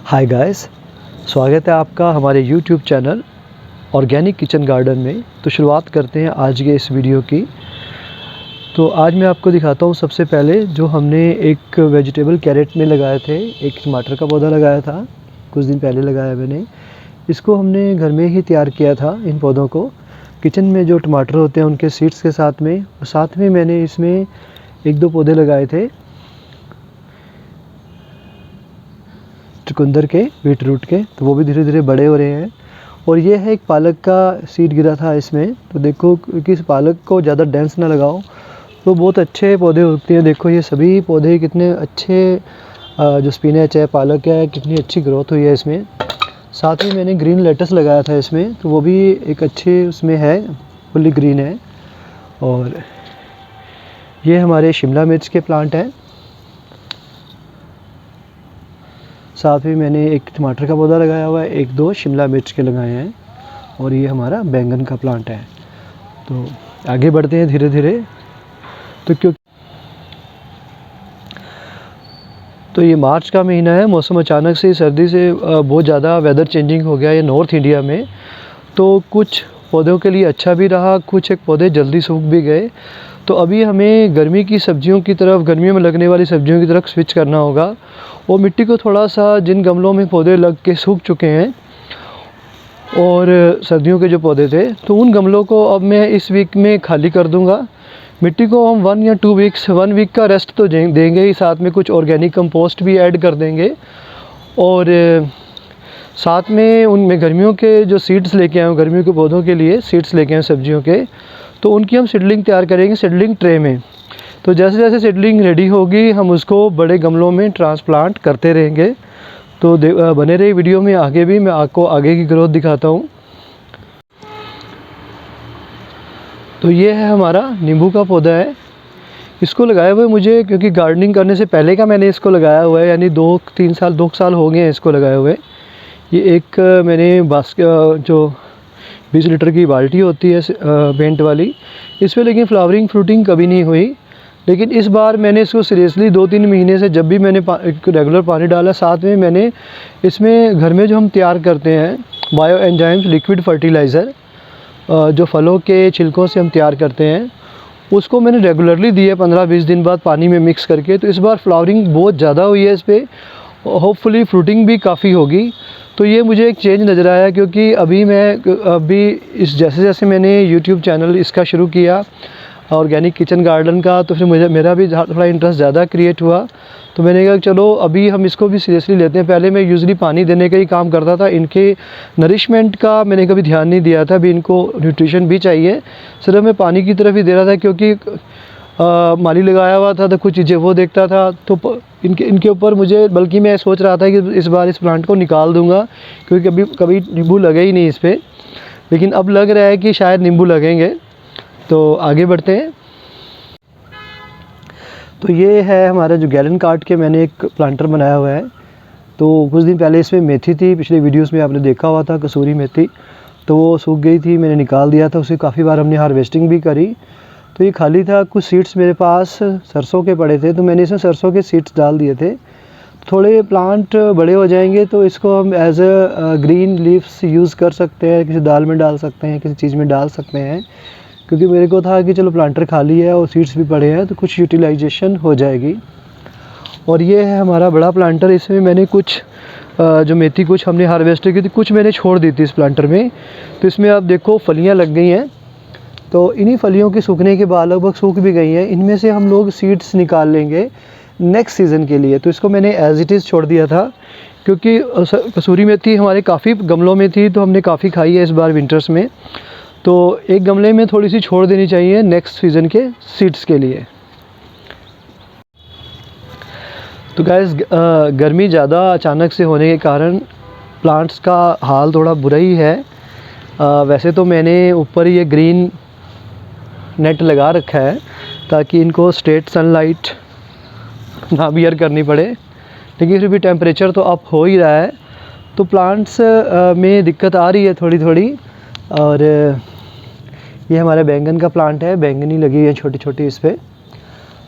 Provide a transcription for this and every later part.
Hi guys, स्वागत है आपका हमारे YouTube channel organic kitchen garden में। तो शुरुआत करते हैं आज के इस वीडियो की। तो आज मैं आपको दिखाता हूँ सबसे पहले जो हमने एक वेजिटेबल कैरेट में लगाए थे। एक टमाटर का पौधा लगाया था, कुछ दिन पहले लगाया मैंने। इसको हमने घर में ही तैयार किया था। इन पौधों को किचन में जो टमाटर होते हैं उनके सीड्स के साथ में मैंने इसमें एक दो पौधे लगाए थे चुकंदर के, बीट रूट के। तो वो भी धीरे धीरे बड़े हो रहे हैं। और ये है एक पालक का सीड गिरा था इसमें। तो देखो कि इस पालक को ज़्यादा डेंस ना लगाओ तो बहुत अच्छे पौधे उगते हैं। देखो ये सभी पौधे कितने अच्छे, जो स्पिनच है, पालक है, कितनी अच्छी ग्रोथ हुई है इसमें। साथ ही मैंने ग्रीन लेटस लगाया था इसमें, तो वो भी एक अच्छे उसमें है, फुल्ली ग्रीन है। और ये हमारे शिमला मिर्च के प्लांट हैं। साथ ही मैंने एक टमाटर का पौधा लगाया हुआ है, एक दो शिमला मिर्च के लगाए हैं। और ये हमारा बैंगन का प्लांट है। तो आगे बढ़ते हैं धीरे धीरे। तो ये मार्च का महीना है। मौसम अचानक से सर्दी से बहुत ज़्यादा वेदर चेंजिंग हो गया है नॉर्थ इंडिया में। तो कुछ पौधों के लिए अच्छा भी रहा, कुछ एक पौधे जल्दी सूख भी गए। तो अभी हमें गर्मी की सब्जियों की तरफ, गर्मियों में लगने वाली सब्जियों की तरफ स्विच करना होगा। और मिट्टी को थोड़ा सा, जिन गमलों में पौधे लग के सूख चुके हैं और सर्दियों के जो पौधे थे, तो उन गमलों को अब मैं इस वीक में खाली कर दूंगा। मिट्टी को हम 1 या 2 वीक्स, 1 वीक का रेस्ट तो देंगे ही, साथ में कुछ ऑर्गेनिक कंपोस्ट भी ऐड कर देंगे। और साथ में उनमें गर्मियों के जो सीड्स लेके आए हूँ, गर्मियों के पौधों के लिए सीड्स लेके आए सब्जियों के, तो उनकी हम सीडलिंग तैयार करेंगे सीडलिंग ट्रे में। तो जैसे जैसे सीडलिंग रेडी होगी हम उसको बड़े गमलों में ट्रांसप्लांट करते रहेंगे। तो बने रही वीडियो में, आगे भी मैं आपको आगे की ग्रोथ दिखाता हूँ। तो ये है हमारा नींबू का पौधा है। इसको लगाए हुए मुझे, क्योंकि गार्डनिंग करने से पहले का मैंने इसको लगाया हुआ है, यानी 2 साल हो गए हैं इसको लगाए हुए। ये एक मैंने जो 20 लीटर की बाल्टी होती है पेंट वाली, इस पर लेकिन फ्लावरिंग फ्रूटिंग कभी नहीं हुई। लेकिन इस बार मैंने इसको सीरियसली 2-3 महीने से, जब भी मैंने रेगुलर पानी डाला, साथ में मैंने इसमें घर में जो हम तैयार करते हैं बायो एंजाइम्स लिक्विड फर्टिलाइज़र, जो फलों के छिलकों से हम तैयार करते हैं, उसको मैंने रेगुलरली दिया 15-20 दिन बाद पानी में मिक्स करके। तो इस बार फ्लावरिंग बहुत ज़्यादा हुई है इस पर, होपफुली फ्रूटिंग भी काफ़ी होगी। तो ये मुझे एक चेंज नज़र आया, क्योंकि अभी इस जैसे जैसे मैंने यूट्यूब चैनल इसका शुरू किया ऑर्गेनिक किचन गार्डन का, तो फिर मेरा भी थोड़ा इंटरेस्ट ज़्यादा क्रिएट हुआ। तो मैंने कहा चलो अभी हम इसको भी सीरियसली लेते हैं। पहले मैं यूजुअली पानी देने का ही काम करता था, इनके नरिशमेंट का मैंने कभी ध्यान नहीं दिया था। अभी इनको न्यूट्रिशन भी चाहिए, सिर्फ मैं पानी की तरफ ही दे रहा था, क्योंकि माली लगाया हुआ था तो कुछ चीज़ें वो देखता था। तो इनके ऊपर मुझे, बल्कि मैं सोच रहा था कि इस बार इस प्लांट को निकाल दूंगा, क्योंकि कभी नींबू लगे ही नहीं इस पर। लेकिन अब लग रहा है कि शायद नींबू लगेंगे। तो आगे बढ़ते हैं। तो ये है हमारा जो गैलन काट के मैंने एक प्लांटर बनाया हुआ है। तो कुछ दिन पहले इसमें मेथी थी, पिछले वीडियोस में आपने देखा हुआ था, कसूरी मेथी। तो वो सूख गई थी, मैंने निकाल दिया था उसे। काफ़ी बार हमने हार्वेस्टिंग भी करी। तो ये खाली था। कुछ सीड्स मेरे पास सरसों के पड़े थे, तो मैंने इसमें सरसों के सीड्स डाल दिए थे। थोड़े प्लांट बड़े हो जाएंगे तो इसको हम एज ग्रीन लीव्स यूज़ कर सकते हैं, किसी दाल में डाल सकते हैं, किसी चीज़ में डाल सकते हैं। क्योंकि मेरे को था कि चलो प्लांटर खाली है और सीड्स भी पड़े हैं, तो कुछ यूटिलाइजेशन हो जाएगी। और ये है हमारा बड़ा प्लांटर। इसमें मैंने कुछ जो मेथी कुछ हमने हार्वेस्ट की थी, कुछ मैंने छोड़ दी थी इस प्लांटर में। तो इसमें आप देखो फलियां लग गई हैं। तो इन्हीं फलियों के सूखने के बाद लगभग सूख भी गई हैं। इनमें से हम लोग सीड्स निकाल लेंगे नेक्स्ट सीज़न के लिए। तो इसको मैंने एज इट इज़ छोड़ दिया था, क्योंकि कसूरी मेथी हमारे काफ़ी गमलों में थी, तो हमने काफ़ी खाई है इस बार विंटर्स में। तो एक गमले में थोड़ी सी छोड़ देनी चाहिए नेक्स्ट सीज़न के सीड्स के लिए। तो गाइस, गर्मी ज़्यादा अचानक से होने के कारण प्लांट्स का हाल थोड़ा बुरा ही है। वैसे तो मैंने ऊपर ये ग्रीन नेट लगा रखा है ताकि इनको स्ट्रेट सनलाइट ना बियर करनी पड़े, लेकिन फिर भी टेम्परेचर तो अप हो ही रहा है। तो प्लांट्स में दिक्कत आ रही है थोड़ी थोड़ी। और ये हमारा बैंगन का प्लांट है, बैंगनी लगी है छोटी छोटी इस पर।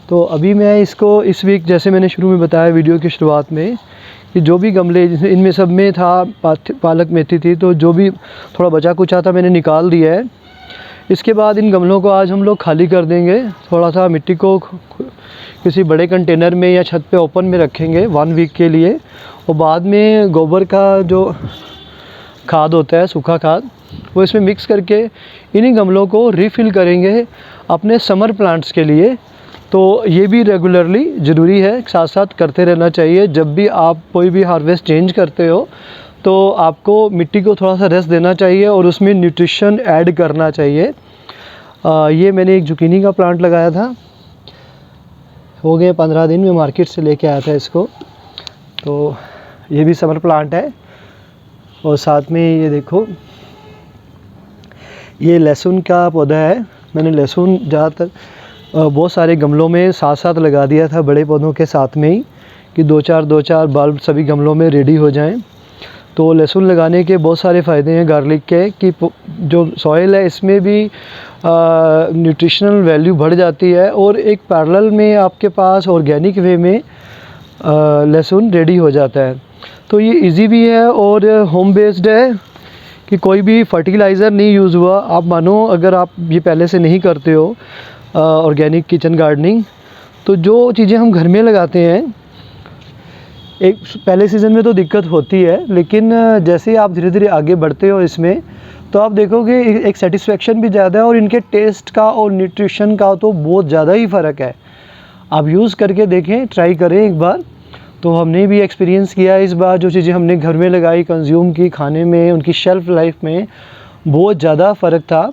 तो अभी मैं इसको इस वीक, जैसे मैंने शुरू में बताया वीडियो की शुरुआत में, कि जो भी गमले इनमें सब में था पालक मेथी थी, तो जो भी थोड़ा बचा कुचा था मैंने निकाल दिया है। इसके बाद इन गमलों को आज हम लोग खाली कर देंगे, थोड़ा सा मिट्टी को किसी बड़े कंटेनर में या छत पे ओपन में रखेंगे 1 वीक के लिए, और बाद में गोबर का जो खाद होता है, सूखा खाद, वो इसमें मिक्स करके इन्हीं गमलों को रीफ़िल करेंगे अपने समर प्लांट्स के लिए। तो ये भी रेगुलरली ज़रूरी है, साथ साथ करते रहना चाहिए। जब भी आप कोई भी हार्वेस्ट चेंज करते हो तो आपको मिट्टी को थोड़ा सा रेस्ट देना चाहिए और उसमें न्यूट्रिशन ऐड करना चाहिए। ये मैंने एक जुकीनी का प्लांट लगाया था, हो गए 15 दिन में मार्केट से लेके आया था इसको। तो ये भी समर प्लांट है। और साथ में ये देखो, ये लहसुन का पौधा है। मैंने लहसुन ज़्यादातर बहुत सारे गमलों में साथ साथ लगा दिया था, बड़े पौधों के साथ में ही, कि 2-4 बल्ब सभी गमलों में रेडी हो जाएं। तो लहसुन लगाने के बहुत सारे फ़ायदे हैं गार्लिक के, कि जो सॉइल है इसमें भी न्यूट्रिशनल वैल्यू बढ़ जाती है, और एक पैरेलल में आपके पास ऑर्गेनिक वे में लहसुन रेडी हो जाता है। तो ये इजी भी है और होम बेस्ड है, कि कोई भी फर्टिलाइज़र नहीं यूज़ हुआ। आप मानो अगर आप ये पहले से नहीं करते हो ऑर्गेनिक किचन गार्डनिंग, तो जो चीज़ें हम घर में लगाते हैं, एक पहले सीज़न में तो दिक्कत होती है, लेकिन जैसे ही आप धीरे धीरे आगे बढ़ते हो इसमें, तो आप देखोगे एक सेटिस्फेक्शन भी ज़्यादा है, और इनके टेस्ट का और न्यूट्रिशन का तो बहुत ज़्यादा ही फ़र्क है। आप यूज़ करके देखें, ट्राई करें एक बार। तो हमने भी एक्सपीरियंस किया इस बार, जो चीज़ें हमने घर में लगाई, कंज्यूम की, खाने में, उनकी शेल्फ़ लाइफ में बहुत ज़्यादा फ़र्क था।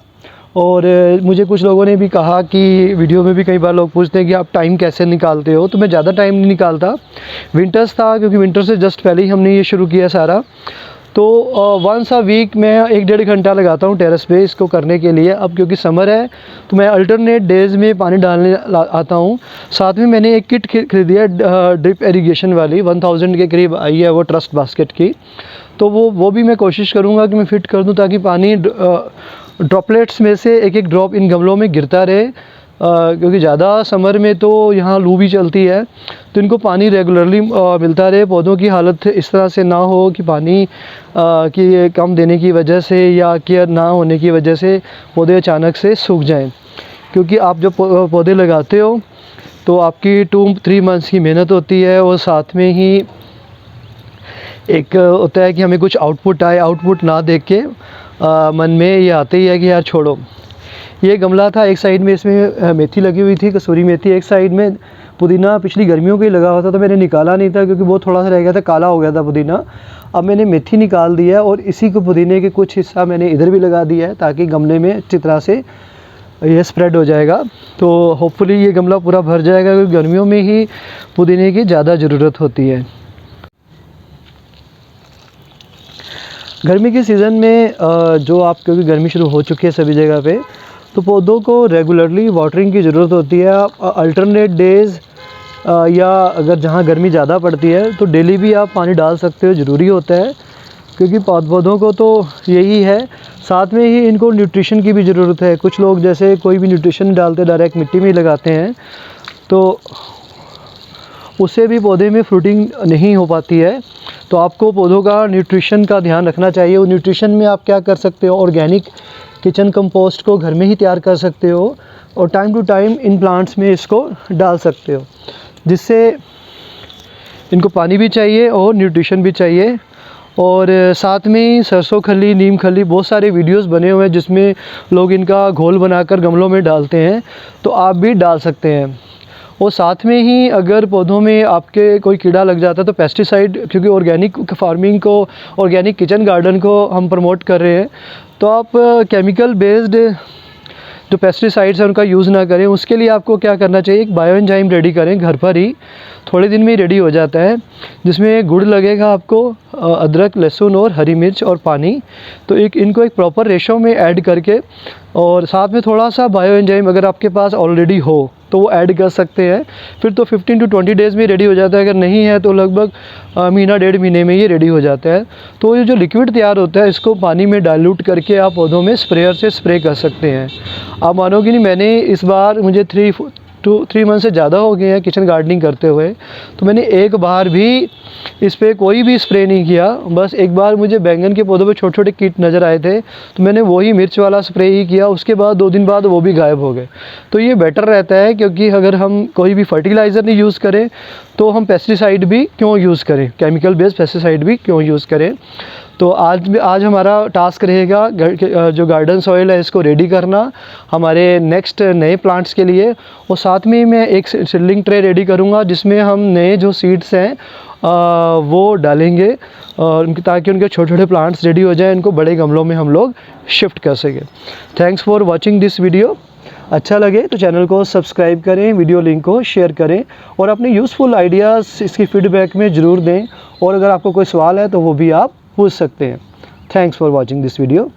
और मुझे कुछ लोगों ने भी कहा कि वीडियो में भी कई बार लोग पूछते हैं कि आप टाइम कैसे निकालते हो, तो मैं ज़्यादा टाइम नहीं निकालता। विंटर्स था, क्योंकि विंटर से जस्ट पहले ही हमने ये शुरू किया सारा। तो वंस अ वीक मैं 1-1.5 घंटा लगाता हूँ टेरेस पे इसको करने के लिए। अब क्योंकि समर है तो मैं अल्टरनेट डेज़ में पानी डालने आता हूँ। साथ में मैंने एक किट खरीदी है ड्रिप इरिगेशन वाली, 1000 के करीब आई है वो, ट्रस्ट बास्केट की। तो वो भी मैं कोशिश करूँगा कि मैं फ़िट कर दूँ, ताकि पानी ड्रॉपलेट्स में से एक एक ड्रॉप इन गमलों में गिरता रहे। क्योंकि ज़्यादा समर में तो यहाँ लू भी चलती है, तो इनको पानी रेगुलरली मिलता रहे। पौधों की हालत इस तरह से ना हो कि पानी की कम देने की वजह से या केयर ना होने की वजह से पौधे अचानक से सूख जाएं। क्योंकि आप जब पौधे लगाते हो तो आपकी 2-3 मंथ्स की मेहनत होती है, और साथ में ही एक होता है कि हमें कुछ आउटपुट आए। आउटपुट ना देख के मन में ये आते ही है कि यार छोड़ो। ये गमला था, एक साइड में इसमें मेथी लगी हुई थी, कसूरी मेथी, एक साइड में पुदीना पिछली गर्मियों के ही लगा हुआ था, तो मैंने निकाला नहीं था क्योंकि वो थोड़ा सा रह गया था, काला हो गया था पुदीना। अब मैंने मेथी निकाल दिया है, और इसी को पुदीने के कुछ हिस्सा मैंने इधर भी लगा दिया है, ताकि गमले में अच्छी तरह से ये स्प्रेड हो जाएगा। तो होपफुली ये गमला पूरा भर जाएगा, क्योंकि गर्मियों में ही पुदीने की ज़्यादा ज़रूरत होती है। गर्मी के सीज़न में जो आप, क्योंकि गर्मी शुरू हो चुकी है सभी जगह पे, तो पौधों को रेगुलरली वाटरिंग की ज़रूरत होती है। अल्टरनेट डेज़ या अगर जहाँ गर्मी ज़्यादा पड़ती है तो डेली भी आप पानी डाल सकते हो, ज़रूरी होता है, क्योंकि पौधों को तो यही है। साथ में ही इनको न्यूट्रिशन की भी ज़रूरत है। कुछ लोग जैसे कोई भी न्यूट्रिशन डालते, डायरेक्ट मिट्टी में ही लगाते हैं, तो उससे भी पौधे में फ्रूटिंग नहीं हो पाती है। तो आपको पौधों का न्यूट्रिशन का ध्यान रखना चाहिए। वो न्यूट्रिशन में आप क्या कर सकते हो, ऑर्गेनिक किचन कंपोस्ट को घर में ही तैयार कर सकते हो, और time to time in plants में इसको डाल सकते हो, जिससे इनको पानी भी चाहिए और न्यूट्रिशन भी चाहिए। और साथ में ही सरसों खली, नीम खली, बहुत सारे वीडियोस बने हुए हैं जिसमें लोग इनका घोल बनाकर गमलों में डालते हैं, तो आप भी डाल सकते हैं। और साथ में ही अगर पौधों में आपके कोई कीड़ा लग जाता है तो पेस्टिसाइड, क्योंकि ऑर्गेनिक फार्मिंग को, ऑर्गेनिक किचन गार्डन को हम प्रमोट कर रहे हैं, तो आप केमिकल बेस्ड जो पेस्टिसाइड्स हैं उनका यूज़ ना करें। उसके लिए आपको क्या करना चाहिए, एक बायो एंजाइम रेडी करें घर पर ही, थोड़े दिन में ही रेडी हो जाता है, जिसमें गुड़ लगेगा आपको, अदरक, लहसुन और हरी मिर्च और पानी। तो इनको एक प्रॉपर रेशो में ऐड करके, और साथ में थोड़ा सा बायो एंजाइम अगर आपके पास ऑलरेडी हो तो वो ऐड कर सकते हैं। फिर तो 15 to 20 डेज़ में रेडी हो जाता है। अगर नहीं है तो लगभग महीना 1.5 महीने में ये रेडी हो जाता है। तो ये जो लिक्विड तैयार होता है, इसको पानी में डाइल्यूट करके आप पौधों में स्प्रेयर से स्प्रे कर सकते हैं। आप मानोगे नहीं, मैंने इस बार मुझे 3 मंथ से ज़्यादा हो गए हैं किचन गार्डनिंग करते हुए, तो मैंने एक बार भी इस पे कोई भी स्प्रे नहीं किया। बस एक बार मुझे बैंगन के पौधों पे छोटे छोटे कीट नज़र आए थे, तो मैंने वही मिर्च वाला स्प्रे ही किया। उसके बाद 2 दिन बाद वो भी गायब हो गए। तो ये बेटर रहता है, क्योंकि अगर हम कोई भी फर्टिलाइज़र नहीं यूज़ करें तो हम पेस्टिसाइड भी क्यों यूज़ करें, केमिकल बेस्ड पेस्टिसाइड भी क्यों यूज़ करें। तो आज हमारा टास्क रहेगा जो गार्डन सॉइल है इसको रेडी करना हमारे नेक्स्ट नए प्लांट्स के लिए। और साथ में मैं एक सीडलिंग ट्रे रेडी करूँगा जिसमें हम नए जो सीड्स हैं वो डालेंगे, ताकि उनके छोटे छोटे प्लांट्स रेडी हो जाएं, इनको बड़े गमलों में हम लोग शिफ्ट कर सकें। Thanks for watching this video. अच्छा लगे तो चैनल को सब्सक्राइब करें, वीडियो लिंक को शेयर करें और अपने यूज़फुल आइडियाज़ इसकी फीडबैक में ज़रूर दें। और अगर आपको कोई सवाल है तो वो भी आप पूछ सकते हैं। Thanks for watching this video.